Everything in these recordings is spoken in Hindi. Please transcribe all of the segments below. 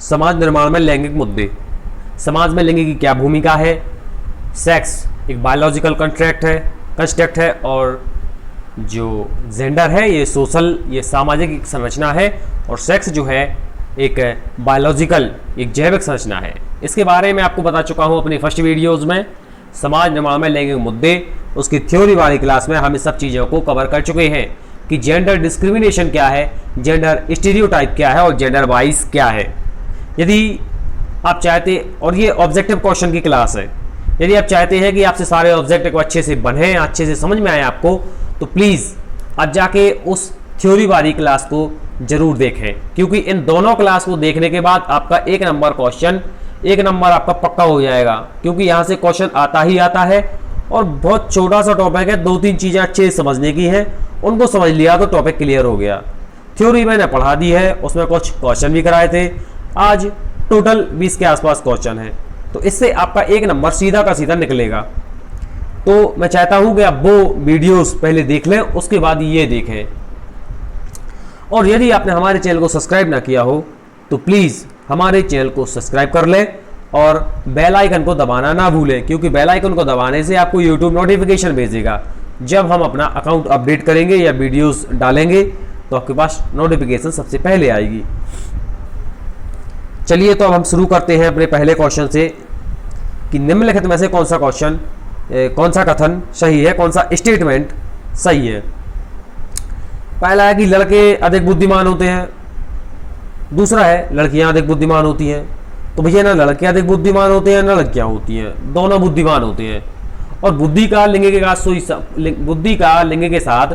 समाज निर्माण में लैंगिक मुद्दे। समाज में लिंग की क्या भूमिका है। सेक्स एक बायोलॉजिकल कंस्ट्रक्ट है और जो जेंडर है ये सोशल, ये सामाजिक एक संरचना है और सेक्स जो है एक बायोलॉजिकल, एक जैविक संरचना है। इसके बारे में आपको बता चुका हूँ अपनी फर्स्ट वीडियोज़ में। समाज निर्माण में लैंगिक मुद्दे, उसकी थ्योरी वाली क्लास में हम इस सब चीज़ों को कवर कर चुके हैं कि जेंडर डिस्क्रिमिनेशन क्या है, जेंडर स्टीरियोटाइप क्या है और जेंडर वाइज क्या है। यदि आप चाहते, और ये ऑब्जेक्टिव क्वेश्चन की क्लास है, यदि आप चाहते हैं कि आपसे सारे ऑब्जेक्टिव अच्छे से बने, अच्छे से समझ में आए आपको, तो प्लीज़ आप जाके उस थ्योरी वाली क्लास को जरूर देखें, क्योंकि इन दोनों क्लास को देखने के बाद आपका एक नंबर आपका पक्का हो जाएगा, क्योंकि यहाँ से क्वेश्चन आता ही आता है और बहुत छोटा सा टॉपिक है, 2-3 चीज़ें अच्छे से समझने की हैं, उनको समझ लिया तो टॉपिक क्लियर हो गया। थ्योरी मैंने पढ़ा दी है, उसमें कुछ क्वेश्चन भी कराए थे, आज टोटल 20 के आसपास क्वेश्चन है, तो इससे आपका एक नंबर सीधा का सीधा निकलेगा। तो मैं चाहता हूं कि आप वो वीडियोस पहले देख लें, उसके बाद ये देखें। और यदि आपने हमारे चैनल को सब्सक्राइब ना किया हो तो प्लीज़ हमारे चैनल को सब्सक्राइब कर लें और बेल आइकन को दबाना ना भूलें, क्योंकि बेल आइकन को दबाने से आपको यूट्यूब नोटिफिकेशन भेजेगा। जब हम अपना अकाउंट अपडेट करेंगे या वीडियोस डालेंगे तो आपके पास नोटिफिकेशन सबसे पहले आएगी। चलिए तो अब हम शुरू करते हैं अपने पहले क्वेश्चन से कि निम्नलिखित में से कौन सा कथन सही है, कौन सा स्टेटमेंट सही है। पहला है कि लड़के अधिक बुद्धिमान होते हैं, दूसरा है लड़कियां अधिक बुद्धिमान होती हैं। तो भैया ना लड़के अधिक बुद्धिमान होते हैं ना लड़कियां होती हैं, दोनों बुद्धिमान होते हैं। और बुद्धि का लिंग के साथ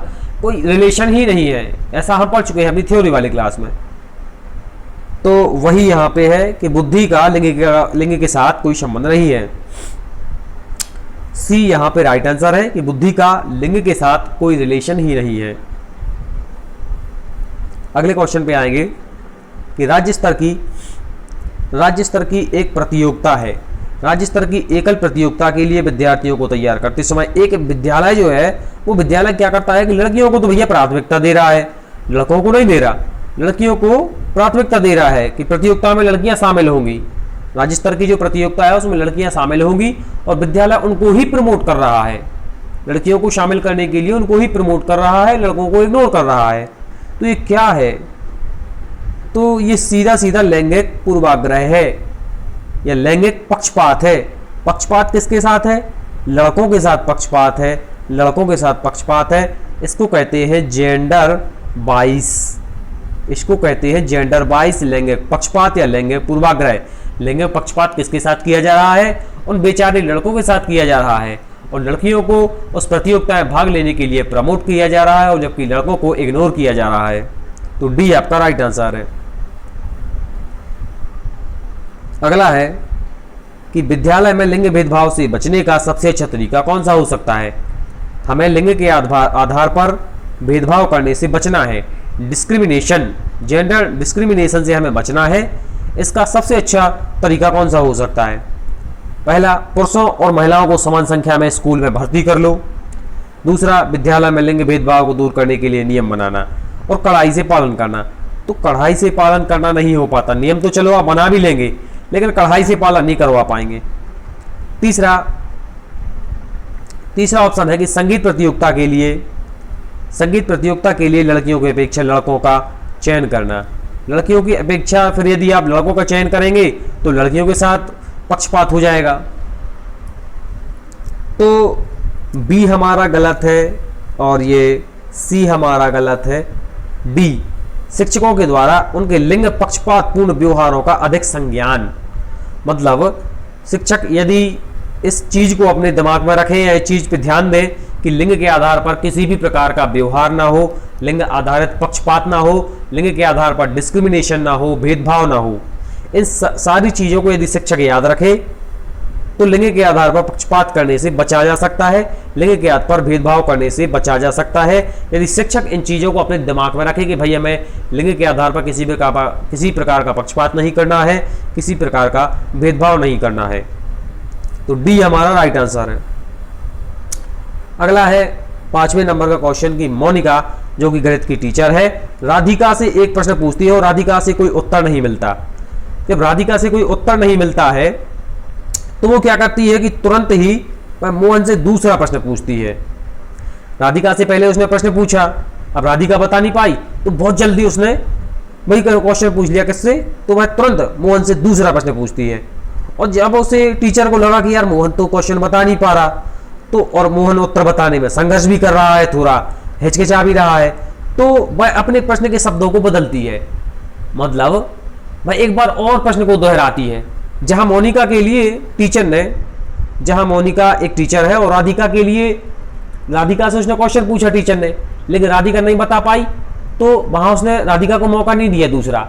कोई रिलेशन ही नहीं है, ऐसा हम पढ़ चुके हैं अपनी थ्योरी वाली क्लास में। तो वही यहाँ पे है कि बुद्धि का लिंग के साथ कोई संबंध नहीं है। सी यहाँ पे राइट आंसर है कि बुद्धि का लिंग के साथ कोई रिलेशन ही नहीं है। अगले क्वेश्चन पे आएंगे कि राज्य स्तर की एक प्रतियोगिता है। राज्य स्तर की एकल प्रतियोगिता के लिए विद्यार्थियों को तैयार करते समय एक विद्यालय जो है वो विद्यालय क्या करता है कि लड़कियों को तो भैया प्राथमिकता दे रहा है, लड़कों को नहीं दे रहा, लड़कियों को प्राथमिकता दे रहा है कि प्रतियोगिता में लड़कियां शामिल होंगी। राज्य स्तर की जो प्रतियोगिता है उसमें लड़कियां शामिल होंगी और विद्यालय उनको ही प्रमोट कर रहा है, लड़कियों को शामिल करने के लिए उनको ही प्रमोट कर रहा है, लड़कों को इग्नोर कर रहा है। तो ये क्या है? तो ये सीधा लैंगिक पूर्वाग्रह है या लैंगिक पक्षपात है। पक्षपात किसके साथ है? लड़कों के साथ पक्षपात है, लड़कों के साथ पक्षपात है। इसको कहते हैं जेंडर बाइस, इसको कहते हैं जेंडर बाइस लैंगिक पक्षपात या लैंगिक पूर्वाग्रह। लैंगिक पक्षपात किसके साथ किया जा रहा है? उन बेचारे लड़कों के साथ किया जा रहा है और लड़कियों को उस प्रतियोगिता में भाग लेने के लिए प्रमोट किया जा रहा है और जबकि लड़कों को इग्नोर किया जा रहा है। तो डी आपका राइट आंसर है। अगला है कि विद्यालय में लिंग भेदभाव से बचने का सबसे अच्छा तरीका कौन सा हो सकता है। हमें लिंग के आधार पर भेदभाव करने से बचना है, डिस्क्रिमिनेशन, जेंडर डिस्क्रिमिनेशन से हमें बचना है। इसका सबसे अच्छा तरीका कौन सा हो सकता है? पहला, पुरुषों और महिलाओं को समान संख्या में स्कूल में भर्ती कर लो। दूसरा, विद्यालय में लिंग भेदभाव को दूर करने के लिए नियम बनाना और कड़ाई से पालन करना। तो कड़ाई से पालन करना नहीं हो पाता, नियम तो चलो आप बना भी लेंगे लेकिन कड़ाई से पालन नहीं करवा पाएंगे। तीसरा ऑप्शन है कि संगीत प्रतियोगिता के लिए लड़कियों की अपेक्षा लड़कों का चयन करना। लड़कियों की अपेक्षा फिर यदि आप लड़कों का चयन करेंगे तो लड़कियों के साथ पक्षपात हो जाएगा। तो बी हमारा गलत है और ये सी हमारा गलत है। डी, शिक्षकों के द्वारा उनके लिंग पक्षपातपूर्ण व्यवहारों का अधिक संज्ञान। मतलब शिक्षक यदि इस चीज को अपने दिमाग में रखें या इस चीज पे ध्यान दें कि लिंग के आधार पर किसी भी प्रकार का व्यवहार ना हो, लिंग आधारित पक्षपात ना हो, लिंग के आधार पर डिस्क्रिमिनेशन ना हो, भेदभाव ना हो, इन सारी चीजों को यदि शिक्षक याद रखे तो लिंग के आधार पर पक्षपात करने से बचा जा सकता है, लिंग के आधार पर भेदभाव करने से बचा जा सकता है। यदि शिक्षक इन चीज़ों को अपने दिमाग में रखे कि भैया मैं लिंग के आधार पर किसी प्रकार का पक्षपात नहीं करना है, किसी प्रकार का भेदभाव नहीं करना है। तो डी हमारा राइट आंसर है। अगला है 5वें नंबर का क्वेश्चन की मोनिका जो कि गणित की टीचर है, राधिका से एक प्रश्न पूछती है और राधिका से कोई उत्तर नहीं मिलता। जब राधिका से कोई उत्तर नहीं मिलता है तो वो क्या करती है कि तुरंत ही वह मोहन से दूसरा प्रश्न पूछती है। राधिका से पहले उसने प्रश्न पूछा, अब राधिका बता नहीं पाई तो बहुत जल्दी उसने वही क्वेश्चन पूछ लिया किससे, तो वह तुरंत मोहन से दूसरा प्रश्न पूछती है। और जब उसे टीचर को लगा कि यार मोहन तो क्वेश्चन बता नहीं पा रहा, तो और मोहन उत्तर बताने में संघर्ष भी कर रहा है, थोड़ा हिचकिचा भी रहा है, तो वह अपने प्रश्न के शब्दों को बदलती है। मतलब वह एक बार और प्रश्न को दोहराती है। जहां मोनिका के लिए टीचर ने, जहां मोनिका एक टीचर है और राधिका के लिए, राधिका से उसने क्वेश्चन पूछा टीचर ने, लेकिन राधिका नहीं बता पाई, तो वहां उसने राधिका को मौका नहीं दिया दूसरा।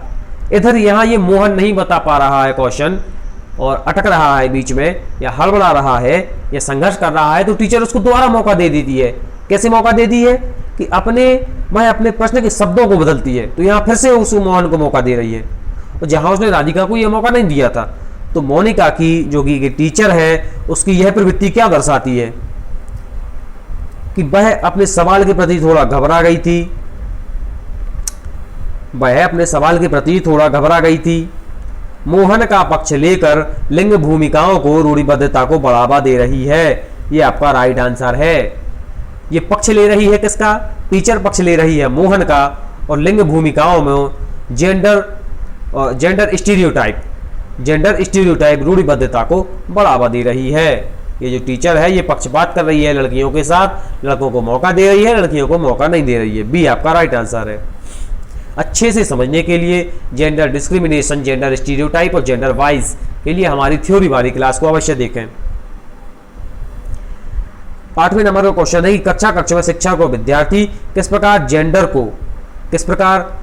इधर यहाँ ये मोहन नहीं बता पा रहा है क्वेश्चन और अटक रहा है बीच में, या हड़बड़ा रहा है या संघर्ष कर रहा है, तो टीचर उसको दोबारा मौका दे देती है। कैसे मौका दे दी है कि वह अपने प्रश्न के शब्दों को बदलती है। तो यहाँ फिर से उस मोहन को मौका दे रही है, और जहां उसने राधिका को यह मौका नहीं दिया था। तो मोनिका की जो कि टीचर है, उसकी यह प्रवृत्ति क्या दर्शाती है कि वह अपने सवाल के प्रति थोड़ा घबरा गई थी। वह अपने सवाल के प्रति थोड़ा घबरा गई थी। मोहन का पक्ष लेकर लिंग भूमिकाओं को, रूढ़िबद्धता को बढ़ावा दे रही है। ये आपका राइट आंसर है। ये पक्ष ले रही है किसका? टीचर पक्ष ले रही है मोहन का, और लिंग भूमिकाओं में जेंडर स्टीरियोटाइप रूढ़िबद्धता को बढ़ावा दे रही है। ये जो टीचर है ये पक्षपात कर रही है लड़कियों के साथ, लड़कों को मौका दे रही है, लड़कियों को मौका नहीं दे रही है। बी आपका राइट आंसर है। अच्छे से समझने के लिए जेंडर डिस्क्रिमिनेशन, जेंडर स्टीरियोटाइप और जेंडर वाइज के लिए हमारी थ्योरी वाली क्लास को अवश्य देखें। 8वें नंबर का क्वेश्चन है कि कक्षा में शिक्षक और विद्यार्थी किस प्रकार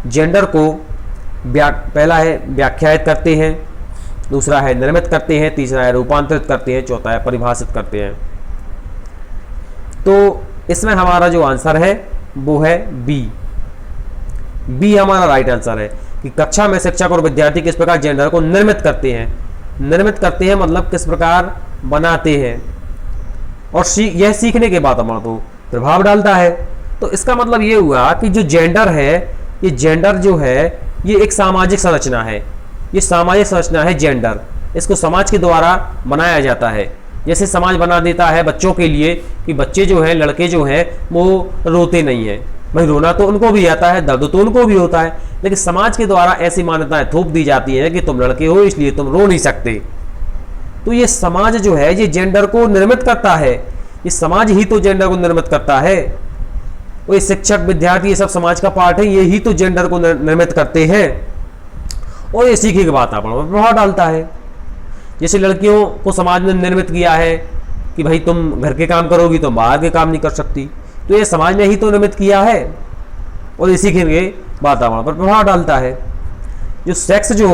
जेंडर को पहला है व्याख्यायित करते हैं, दूसरा है निर्मित करते हैं, तीसरा है रूपांतरित करते हैं, चौथा है परिभाषित करते हैं। तो इसमें हमारा जो आंसर है वो है बी हमारा राइट आंसर है कि कक्षा में शिक्षक और विद्यार्थी किस प्रकार जेंडर को निर्मित करते हैं। निर्मित करते हैं मतलब किस प्रकार बनाते हैं, और यह सीखने के बाद हमारा तो प्रभाव डालता है। तो इसका मतलब ये हुआ कि जो जेंडर है, ये जेंडर जो है ये एक सामाजिक संरचना है। ये सामाजिक संरचना है जेंडर। इसको समाज के द्वारा बनाया जाता है। जैसे समाज बना देता है बच्चों के लिए कि बच्चे जो हैं, लड़के जो हैं, वो रोते नहीं हैं। भाई रोना तो उनको भी आता है, दर्द तो उनको भी होता है, लेकिन समाज के द्वारा ऐसी मान्यताएं थोप दी जाती हैं कि तुम लड़के हो इसलिए तुम रो नहीं सकते। तो ये समाज जो है ये जेंडर को निर्मित करता है। ये समाज ही तो जेंडर को निर्मित करता है। और ये शिक्षक, विद्यार्थी, ये सब समाज का पार्ट है। ये ही तो जेंडर को निर्मित करते हैं, और ये सीखे के वातावरण पर प्रभाव डालता है। जैसे लड़कियों को समाज ने निर्मित किया है कि भाई तुम घर के काम करोगी तो बाहर के काम नहीं कर सकती, तो ये समाज ने ही तो निर्मित किया है, और इसी के वातावरण पर प्रभाव डालता है। जो सेक्स जो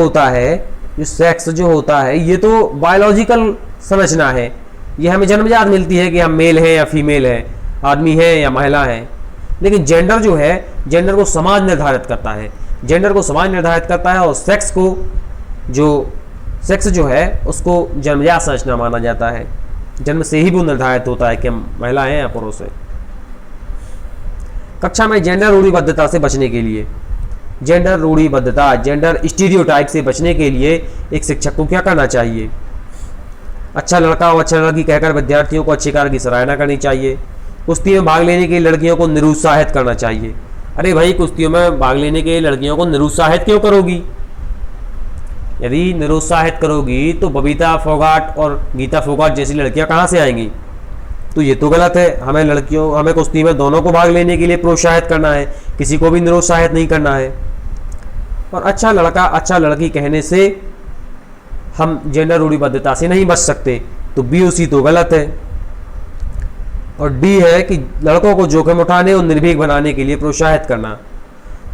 होता है ये तो बायोलॉजिकल संरचना है। ये हमें जन्मजात मिलती है कि हम मेल हैं या फीमेल हैं, आदमी हैं या महिला हैं। लेकिन जेंडर जो है, जेंडर को समाज निर्धारित करता है। जेंडर को समाज निर्धारित करता है, और सेक्स जो है उसको जन्मजात संरचना माना जाता है। जन्म से ही वो निर्धारित होता है कि हम महिला हैं या पुरुष हैं। कक्षा में जेंडर रूढ़िबद्धता से बचने के लिए, जेंडर स्टीरियोटाइप से बचने के लिए एक शिक्षक को क्या करना चाहिए? अच्छा लड़का और अच्छा लड़की कहकर विद्यार्थियों को अच्छे कार्य की सराहना करनी चाहिए। कुश्ती में भाग लेने के लिए लड़कियों को निरुत्साहित करना चाहिए। अरे भाई, कुश्तियों में भाग लेने के लिए लड़कियों को निरुत्साहित क्यों करोगी? यदि निरुत्साहित करोगी तो बबीता फोगाट और गीता फोगाट जैसी लड़कियां कहाँ से आएंगी? तो ये तो गलत है। हमें कुश्ती में दोनों को भाग लेने के लिए प्रोत्साहित करना है, किसी को भी निरुत्साहित नहीं करना है। और अच्छा लड़का अच्छा लड़की कहने से हम जेंडर रूढ़िबद्धता से नहीं बच सकते, तो बी उसी तो गलत है। और डी है कि लड़कों को जोखिम उठाने और निर्भीक बनाने के लिए प्रोत्साहित करना।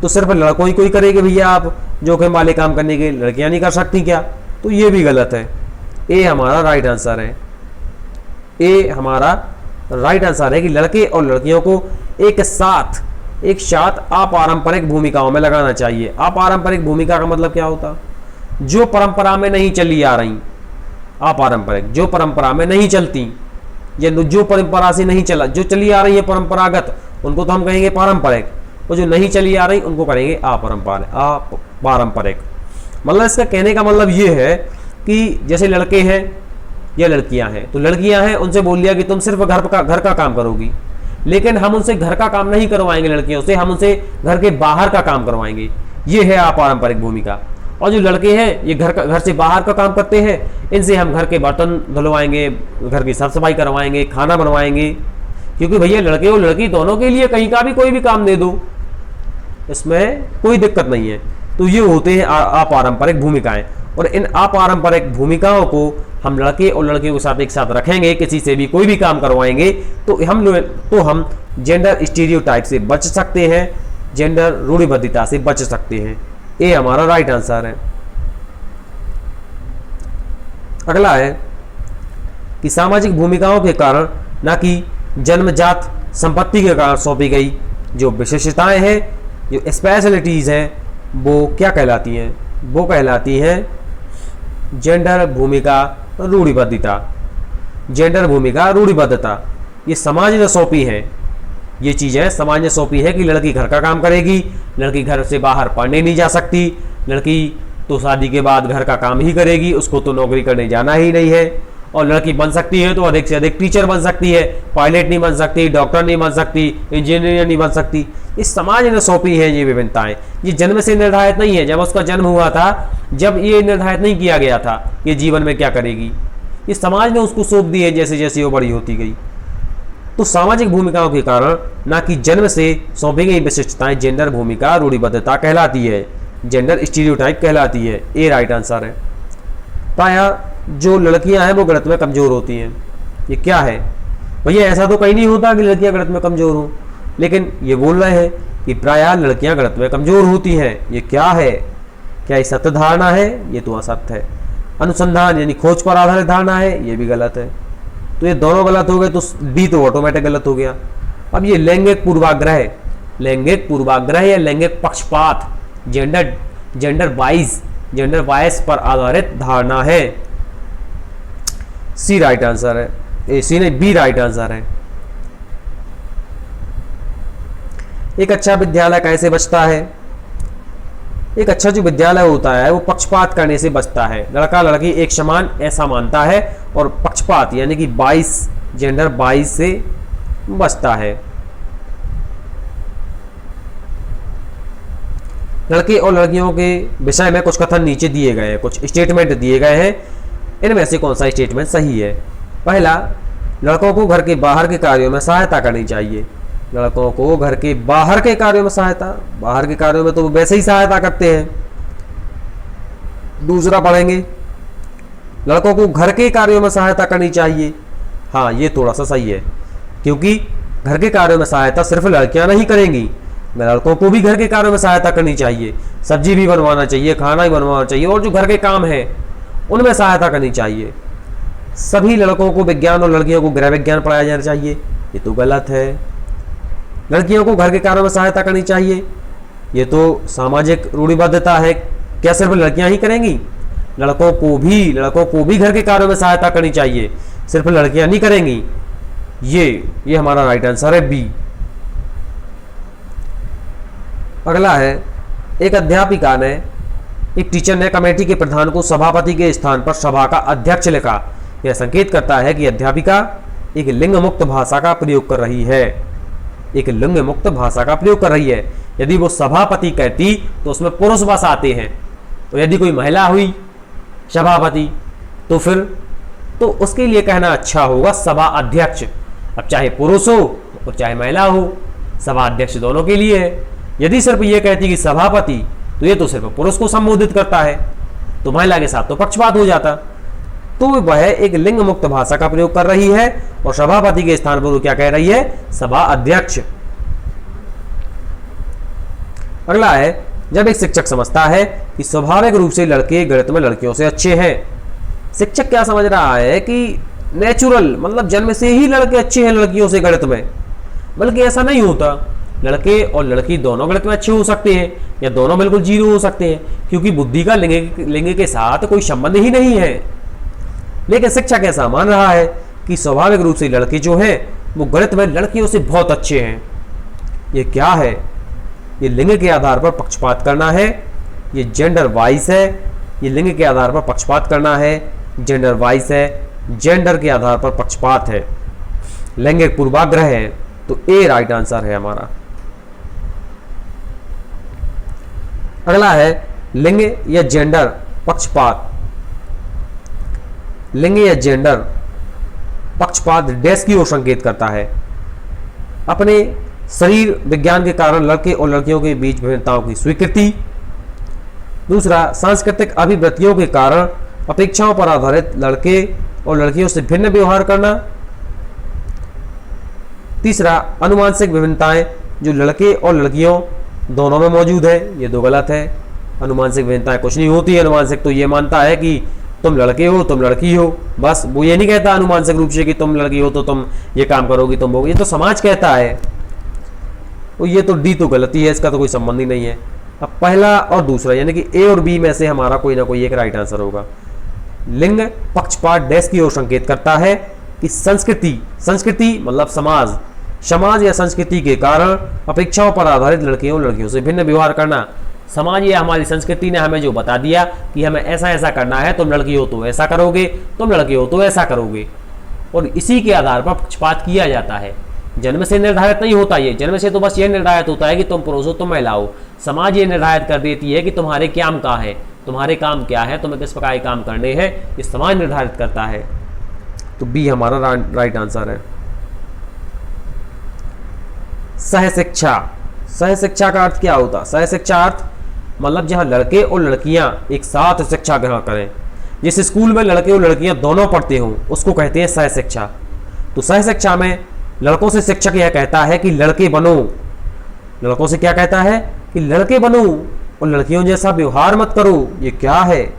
तो सिर्फ लड़कों ही कोई करेंगे भैया, आप जोखिम वाले काम करने के लड़कियां नहीं कर सकती क्या? तो ये भी गलत है। ए हमारा राइट आंसर है। ए हमारा राइट आंसर है कि लड़के और लड़कियों को एक साथ अपारंपरिक भूमिकाओं में लगाना चाहिए। अपारंपरिक भूमिका का मतलब क्या होता? जो परंपरा में नहीं चली आ रही। अपारंपरिक जो परंपरा में नहीं चलती, या जो परंपरा से नहीं चला, जो चली आ रही है परंपरागत, उनको तो हम कहेंगे पारंपरिक, और जो नहीं चली आ रही उनको करेंगे अपारंपरिक। मतलब इसका कहने का मतलब ये है कि जैसे लड़के हैं या लड़कियां हैं, तो लड़कियां हैं उनसे बोल दिया कि तुम सिर्फ घर का काम करोगी, लेकिन हम उनसे घर का काम नहीं करवाएंगे लड़कियों से, हम उनसे घर के बाहर का काम करवाएंगे। ये है अपारंपरिक भूमिका। और जो लड़के हैं ये घर से बाहर का काम करते हैं, इनसे हम घर के बर्तन धुलवाएंगे, घर की साफ सफाई करवाएंगे, खाना बनवाएंगे। क्योंकि भैया लड़के और लड़की दोनों के लिए कहीं का भी कोई भी काम दे दो, इसमें कोई दिक्कत नहीं है। तो ये होते हैं अपारंपरिक भूमिकाएं। और इन अपारंपरिक भूमिकाओं को हम लड़के और लड़कियों के साथ एक साथ रखेंगे, किसी से भी कोई भी काम करवाएंगे, तो हम जेंडर स्टीरियोटाइप से बच सकते हैं, जेंडर रूढ़िबद्धता से बच सकते हैं। ये हमारा राइट आंसर है। अगला है कि सामाजिक भूमिकाओं के कारण, ना कि जन्मजात संपत्ति के कारण सौंपी गई जो विशेषताएं हैं, जो स्पेशलिटीज हैं, वो क्या कहलाती हैं? वो कहलाती हैं जेंडर भूमिका रूढ़िबद्धता। जेंडर भूमिका रूढ़िबद्धता ये समाज ने सौंपी है। ये चीज़ें समाज ने सौंपी है कि लड़की घर का काम करेगी, लड़की घर से बाहर पढ़ने नहीं जा सकती, लड़की तो शादी के बाद घर का काम ही करेगी, उसको तो नौकरी करने जाना ही नहीं है। और लड़की बन सकती है तो अधिक से अधिक टीचर बन सकती है, पायलट नहीं बन सकती, डॉक्टर नहीं बन सकती, इंजीनियर नहीं बन सकती। इस समाज ने सौंपी है ये विभिन्नताएं। ये जन्म से निर्धारित नहीं है। जब उसका जन्म हुआ था, जब ये निर्धारित नहीं किया गया था ये जीवन में क्या करेगी, ये समाज ने उसको सौंप दी है जैसे जैसे वो बड़ी होती गई। तो सामाजिक भूमिकाओं के कारण, ना कि जन्म से सौंपी गई विशिष्टताएं जेंडर भूमिका रूढ़िबद्धता कहलाती है, जेंडर स्टीरियोटाइप कहलाती है। ये राइट आंसर है। प्रायः जो लड़कियां हैं वो गणित में कमजोर होती हैं। ये क्या है भैया? ऐसा तो कहीं नहीं होता कि लड़कियां गणित में कमजोर हों, लेकिन ये बोल रहे हैं कि प्रायः लड़कियां गणित में कमजोर होती हैं। ये क्या है? क्या ये सत्य धारणा है? ये तो असत्य है। अनुसंधान यानी खोज पर आधारित धारणा है, ये भी गलत है। तो ये दोनों गलत हो गए, तो डी तो ऑटोमेटिक गलत हो गया। अब ये लैंगिक पूर्वाग्रह या लैंगिक पक्षपात, जेंडर बायस पर आधारित धारणा है। सी राइट आंसर है। ए सी नहीं, बी राइट आंसर है। एक अच्छा विद्यालय कैसे बचता है? एक अच्छा जो विद्यालय होता है वो पक्षपात करने से बचता है। लड़का लड़की एक समान ऐसा मानता है, और पक्षपात यानी कि जेंडर बाइस से बचता है। लड़के और लड़कियों के विषय में कुछ कथन नीचे दिए गए हैं, कुछ स्टेटमेंट दिए गए हैं। इनमें से कौन सा स्टेटमेंट सही है? पहला, लड़कों को घर के बाहर के कार्यों में सहायता करनी चाहिए। लड़कों को घर के बाहर के कार्यों में सहायता, बाहर के कार्यों में तो वो वैसे ही सहायता करते हैं। दूसरा पढ़ेंगे, लड़कों को घर के कार्यों में सहायता करनी चाहिए। हाँ, ये थोड़ा सा सही है, क्योंकि घर के कार्यों में सहायता सिर्फ लड़कियां नहीं करेंगी, लड़कों को भी घर के कार्यों में सहायता करनी चाहिए। सब्जी भी बनवाना चाहिए, खाना भी बनवाना चाहिए, और जो घर के काम है उनमें सहायता करनी चाहिए। सभी लड़कों को विज्ञान और लड़कियों को गृह विज्ञान पढ़ाया जाना चाहिए, ये तो गलत है। लड़कियों को घर के कार्यों में सहायता करनी चाहिए, ये तो सामाजिक रूढ़िबद्धता है। क्या सिर्फ लड़कियां ही करेंगी? लड़कों को भी घर के कार्यों में सहायता करनी चाहिए, सिर्फ लड़कियां नहीं करेंगी। ये हमारा राइट आंसर है, बी। अगला है, एक टीचर ने कमेटी के प्रधान को सभापति के स्थान पर सभा का अध्यक्ष लिखा। यह संकेत करता है कि अध्यापिका एक लिंग मुक्त भाषा का प्रयोग कर रही है। एक लिंग मुक्त भाषा का प्रयोग कर रही है। यदि वो सभापति कहती तो उसमें पुरुष बस आते हैं, और यदि कोई महिला हुई सभापति तो फिर तो उसके लिए कहना अच्छा होगा सभा अध्यक्ष। अब चाहे पुरुष हो और चाहे महिला हो, सभा अध्यक्ष दोनों के लिए है। यदि सिर्फ ये कहती कि सभापति, तो ये तो सिर्फ पुरुष को संबोधित करता है, तो महिला के साथ तो पक्षपात हो जाता। तो वह एक लिंग मुक्त भाषा का प्रयोग कर रही है, और सभापति के स्थान पर वो क्या कह रही है? सभा अध्यक्ष। अगला है, जब एक शिक्षक समझता है कि स्वाभाविक रूप से लड़के गणित में लड़कियों से अच्छे हैं। शिक्षक क्या समझ रहा है कि नेचुरल मतलब जन्म से ही लड़के अच्छे हैं लड़कियों से गणित में, बल्कि ऐसा नहीं होता। लड़के और लड़की दोनों गणित में अच्छे हो सकते हैं, या दोनों बिल्कुल जीरो हो सकते हैं, क्योंकि बुद्धि का लिंग के साथ कोई संबंध ही नहीं है। लेकिन शिक्षक ऐसा मान रहा है कि स्वाभाविक रूप से लड़के जो हैं वो गणित में लड़कियों से बहुत अच्छे हैं। ये क्या है? ये लिंग के आधार पर पक्षपात करना है, ये जेंडर वाइज है, ये लिंग के आधार पर पक्षपात करना है, जेंडर वाइज है, जेंडर के आधार पर पक्षपात है, लैंगिक पूर्वाग्रह है, तो ए राइट आंसर है हमारा। अगला है लिंग या जेंडर पक्षपात। लिंग या जेंडर पक्षपात डैश की ओर संकेत करता है। अपने शरीर विज्ञान के कारण लड़के और लड़कियों के बीच विभिन्नताओं की स्वीकृति। दूसरा, सांस्कृतिक अभिवृत्तियों के कारण अपेक्षाओं पर आधारित लड़के और लड़कियों से भिन्न व्यवहार करना। तीसरा, अनुवांशिक विभिन्नताएं जो लड़के और लड़कियों दोनों में मौजूद है, ये दो गलत है। अनुवांशिक विभिन्नताएं कुछ नहीं होती है। अनुवांशिक तो ये मानता है कि तुम लड़के हो तुम लड़की हो, बस। वो ये नहीं कहता अनुवांशिक रूप से कि तुम लड़की हो तो तुम ये काम करोगी, तुम होगी, ये तो समाज कहता है। तो ये तो डी तो गलती है, इसका तो कोई संबंध ही नहीं है। अब पहला और दूसरा यानी कि ए और बी में से हमारा कोई ना कोई एक राइट आंसर होगा। लिंग पक्षपात डैश की ओर संकेत करता है कि संस्कृति, संस्कृति मतलब समाज, समाज या संस्कृति के कारण अपेक्षाओं पर आधारित लड़कियों लड़कियों से भिन्न व्यवहार करना। समाज या हमारी संस्कृति ने हमें जो बता दिया कि हमें ऐसा ऐसा करना है, तुम लड़की हो तो ऐसा करोगे, तुम लड़के हो तो ऐसा करोगे, और इसी के आधार पर पक्षपात किया जाता है। जन्म से निर्धारित नहीं होता ये, जन्म से तो बस ये निर्धारित होता है कि तुम पुरुष हो तुम महिला हो। समाज ये निर्धारित कर देती है कि तुम्हारे काम क्या है, तुम्हारे काम क्या है, तुम्हें किस प्रकार के काम करने हैं, ये समाज निर्धारित करता है। तो बी हमारा राइट आंसर है। सहशिक्षा, सहशिक्षा का अर्थ क्या होता है? सहशिक्षा अर्थ मतलब जहां लड़के और लड़कियां एक साथ शिक्षा ग्रहण करें। जिस स्कूल में लड़के और लड़कियां दोनों पढ़ते हों उसको कहते हैं सहशिक्षा। तो सहशिक्षा में लड़कों से शिक्षक यह कहता है कि लड़के बनो, लड़कों से क्या कहता है कि लड़के बनो और लड़कियों जैसा व्यवहार मत करो। ये क्या है?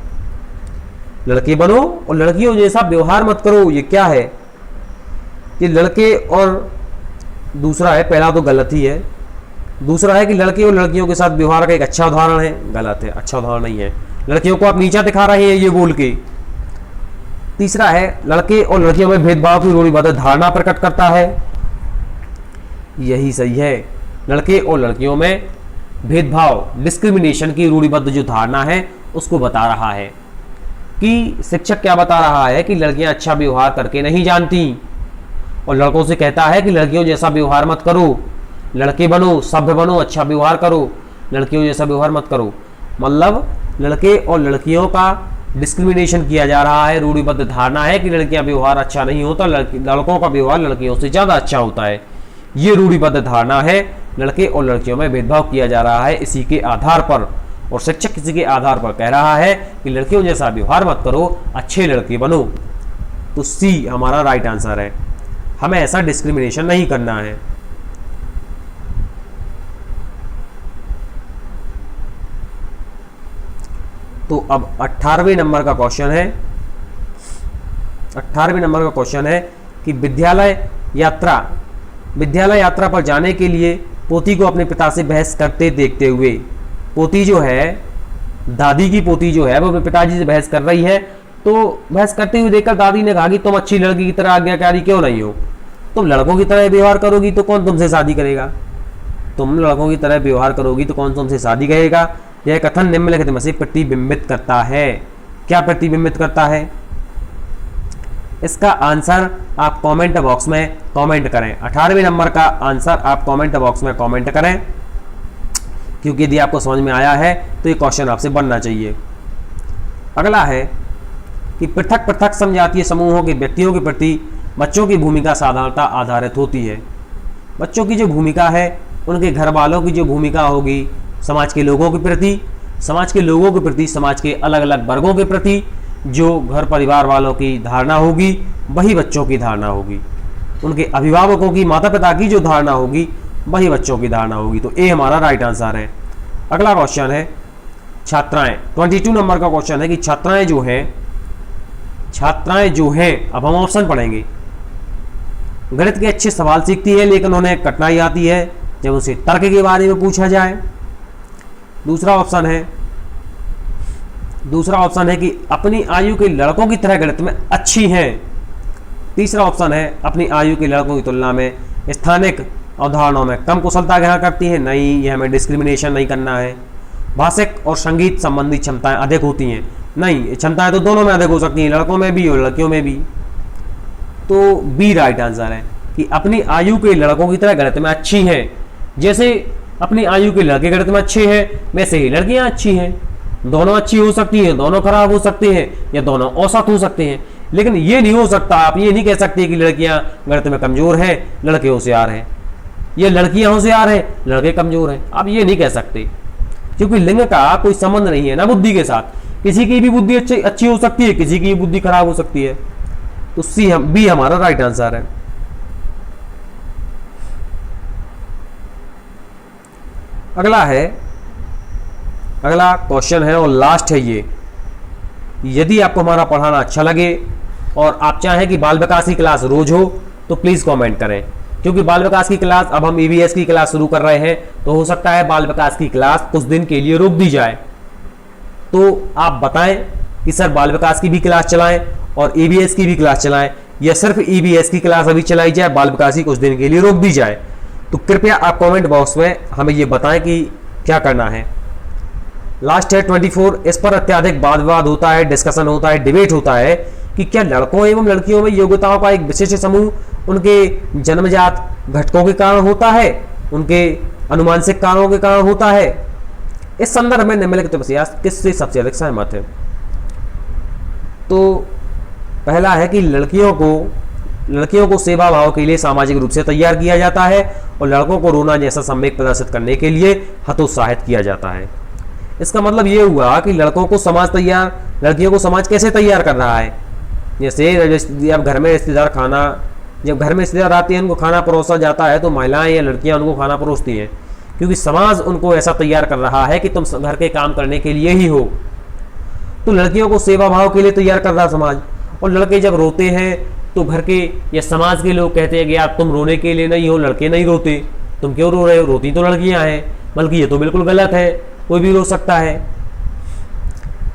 लड़के बनो और लड़कियों जैसा व्यवहार मत करो, ये क्या है? ये लड़के और दूसरा है, पहला तो गलत ही है। दूसरा है कि लड़के और लड़कियों के साथ व्यवहार का एक अच्छा उदाहरण है, गलत है, अच्छा उदाहरण नहीं है। लड़कियों को आप नीचा दिखा रहे हैं ये बोल के। तीसरा है लड़के और लड़कियों में भेदभाव की रूढ़िबद्ध धारणा प्रकट करता है, यही सही है। लड़के और लड़कियों में भेदभाव, डिस्क्रिमिनेशन की रूढ़िबद्ध जो धारणा है उसको बता रहा है। कि शिक्षक क्या बता रहा है कि लड़कियां अच्छा व्यवहार करके नहीं जानती और लड़कों से कहता है कि लड़कियों जैसा व्यवहार मत करो, लड़के बनो, सभ्य बनो, अच्छा व्यवहार करो, लड़कियों जैसा व्यवहार मत करो। मतलब लड़के और लड़कियों का डिस्क्रिमिनेशन किया जा रहा है, रूढ़िबद्ध धारणा है कि लड़कियां व्यवहार अच्छा नहीं होता, लड़कों का व्यवहार लड़कियों से ज़्यादा अच्छा होता है। ये रूढ़िबद्ध धारणा है, लड़के और लड़कियों में भेदभाव किया जा रहा है इसी के आधार पर, और शिक्षक किसी के आधार पर कह रहा है कि लड़कियों जैसा व्यवहार मत करो, अच्छे लड़के बनो। तो सी हमारा राइट आंसर है। हमें ऐसा डिस्क्रिमिनेशन नहीं करना है। तो अब 18वें नंबर का क्वेश्चन है। 18वें नंबर का क्वेश्चन है कि विद्यालय यात्रा पर जाने के लिए पोती को अपने पिता से बहस करते देखते हुए, पोती जो है, दादी की पोती जो है वो अपने पिताजी से बहस कर रही है, तो बहस करते हुए देखकर दादी ने कहा कि तुम अच्छी लड़की की तरह आज्ञाकारी क्यों नहीं हो, तुम लड़कों की तरह व्यवहार करोगी तो कौन तुमसे शादी करेगा, तुम लड़कों की तरह व्यवहार करोगी तो कौन तुमसे शादी करेगा। यह कथन निम्नलिखित में से प्रतिबिंबित करता है। क्या प्रतिबिंबित करता है? इसका आंसर आप कमेंट बॉक्स में कमेंट करें। 18वें नंबर का आंसर आप कमेंट बॉक्स में कमेंट करें, क्योंकि यदि आपको समझ में आया है तो ये क्वेश्चन आपसे बनना चाहिए। अगला है कि पृथक पृथक समजातीय समूहों के व्यक्तियों के प्रति बच्चों की भूमिका साधारणता आधारित होती है। बच्चों की जो भूमिका है, उनके घर वालों की जो भूमिका होगी, समाज के लोगों के प्रति, समाज के लोगों के प्रति, समाज के अलग अलग वर्गों के प्रति जो घर परिवार वालों की धारणा होगी वही बच्चों की धारणा होगी। उनके अभिभावकों की, माता पिता की जो धारणा होगी वही बच्चों की धारणा होगी। तो ए हमारा राइट आंसर है। अगला क्वेश्चन है छात्राएं। 22 नंबर का क्वेश्चन है कि छात्राएं जो हैं, अब हम ऑप्शन पढ़ेंगे। गणित के अच्छे सवाल सीखती है लेकिन उन्हें कठिनाई आती है जब उसे तर्क के बारे में पूछा जाए। दूसरा ऑप्शन है कि अपनी आयु के लड़कों की तरह गणित में अच्छी हैं। तीसरा ऑप्शन है अपनी आयु के लड़कों की तुलना में स्थानिक अवधारणाओं में कम कुशलता ग्रहण करती है। नहीं, यह हमें डिस्क्रिमिनेशन नहीं करना है। भाषिक और संगीत संबंधी क्षमताएं अधिक होती हैं। नहीं, क्षमताएं तो दोनों में अधिक हो सकती हैं, लड़कों में भी और लड़कियों में भी। तो बी राइट आंसर है कि अपनी आयु के लड़कों की तरह गणित में अच्छी हैं। जैसे अपनी आयु के लड़के गणित में अच्छे हैं, वैसे ही लड़कियां अच्छी हैं। दोनों अच्छी हो सकती हैं, दोनों खराब हो सकते हैं, या दोनों औसत हो सकते हैं, लेकिन ये नहीं हो सकता, आप ये नहीं कह सकते कि लड़कियां गणित में कमजोर हैं, लड़के होशियार हैं, ये लड़कियां होशियार हैं, लड़के कमजोर हैं। आप ये नहीं कह सकते, क्योंकि लिंग का कोई संबंध नहीं है ना बुद्धि के साथ। किसी की भी बुद्धि अच्छी हो सकती है, किसी की बुद्धि खराब हो सकती है। तो सी बी हमारा राइट आंसर है। अगला क्वेश्चन है और लास्ट है ये। यदि आपको हमारा पढ़ाना अच्छा लगे और आप चाहें कि बाल विकास की क्लास रोज हो तो प्लीज़ कमेंट करें, क्योंकि बाल विकास की क्लास अब हम ईवीएस की क्लास शुरू कर रहे हैं, तो हो सकता है बाल विकास की क्लास कुछ दिन के लिए रोक दी जाए। तो आप बताएं कि सर बाल विकास की भी क्लास चलाएं और ईवीएस की भी क्लास चलाएं, या सिर्फ ईवीएस की क्लास अभी चलाई जाए, बाल विकास की कुछ दिन के लिए रोक दी जाए। तो कृपया आप कमेंट बॉक्स में हमें ये बताएं कि क्या करना है। लास्ट है 24। इस पर अत्यधिक वाद विवाद होता है, डिस्कशन होता है, डिबेट होता है कि क्या लड़कों एवं लड़कियों में योग्यताओं का एक विशेष समूह उनके जन्मजात घटकों के कारण होता है, उनके अनुमानसिक कारणों के कारण होता है। इस संदर्भ में निम्नलिखित प्रयास किससे सबसे अधिक सहमत है? तो पहला है कि लड़कियों को सेवा भाव के लिए सामाजिक रूप से तैयार किया जाता है और लड़कों को रोना जैसा सम्यक प्रदर्शित करने के लिए हतोत्साहित किया जाता है। इसका मतलब ये हुआ कि लड़कियों को समाज कैसे तैयार कर रहा है। जैसे जब घर में रिश्तेदार आते हैं, उनको खाना परोसा जाता है, तो महिलाएं या लड़कियां उनको खाना परोसती हैं, क्योंकि समाज उनको ऐसा तैयार कर रहा है कि तुम घर के काम करने के लिए ही हो। तो लड़कियों को सेवा भाव के लिए तैयार कर रहा समाज, और लड़के जब रोते हैं तो घर के या समाज के लोग कहते हैं कि यार तुम रोने के लिए नहीं हो, लड़के नहीं रोते, तुम क्यों रो रहे हो, रोती तो लड़कियां हैं। बल्कि ये तो बिल्कुल गलत है, कोई भी रो सकता है।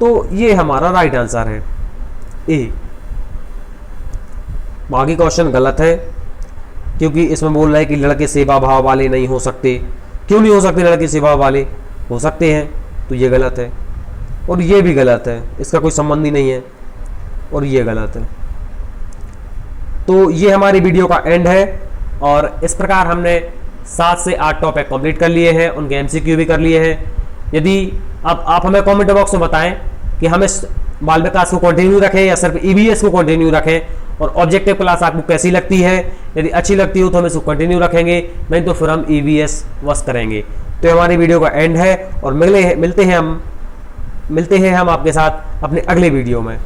तो ये हमारा राइट आंसर है ए। बाकी क्वेश्चन गलत है, क्योंकि इसमें बोल रहा है कि लड़के सेवा भाव वाले नहीं हो सकते। क्यों नहीं हो सकते लड़के सेवा वाले? हो सकते हैं। तो ये गलत है और ये भी गलत है, इसका कोई संबंध ही नहीं है, और ये गलत है। तो ये हमारी वीडियो का एंड है, और इस प्रकार हमने 7 से 8 टॉपिक कंप्लीट कर लिए हैं, उनके एमसीक्यू भी कर लिए हैं। यदि अब आप हमें कमेंट बॉक्स में बताएं कि हम इस बाल विकास को कंटिन्यू रखें या सिर्फ ईवीएस को कंटिन्यू रखें, और ऑब्जेक्टिव क्लास आपको कैसी लगती है। यदि अच्छी लगती हो तो हम इसको कंटिन्यू रखेंगे, नहीं तो फिर हम ईवीएस बस करेंगे। तो हमारी वीडियो का एंड है, और मिलते हैं हम आपके साथ अपने अगले वीडियो में।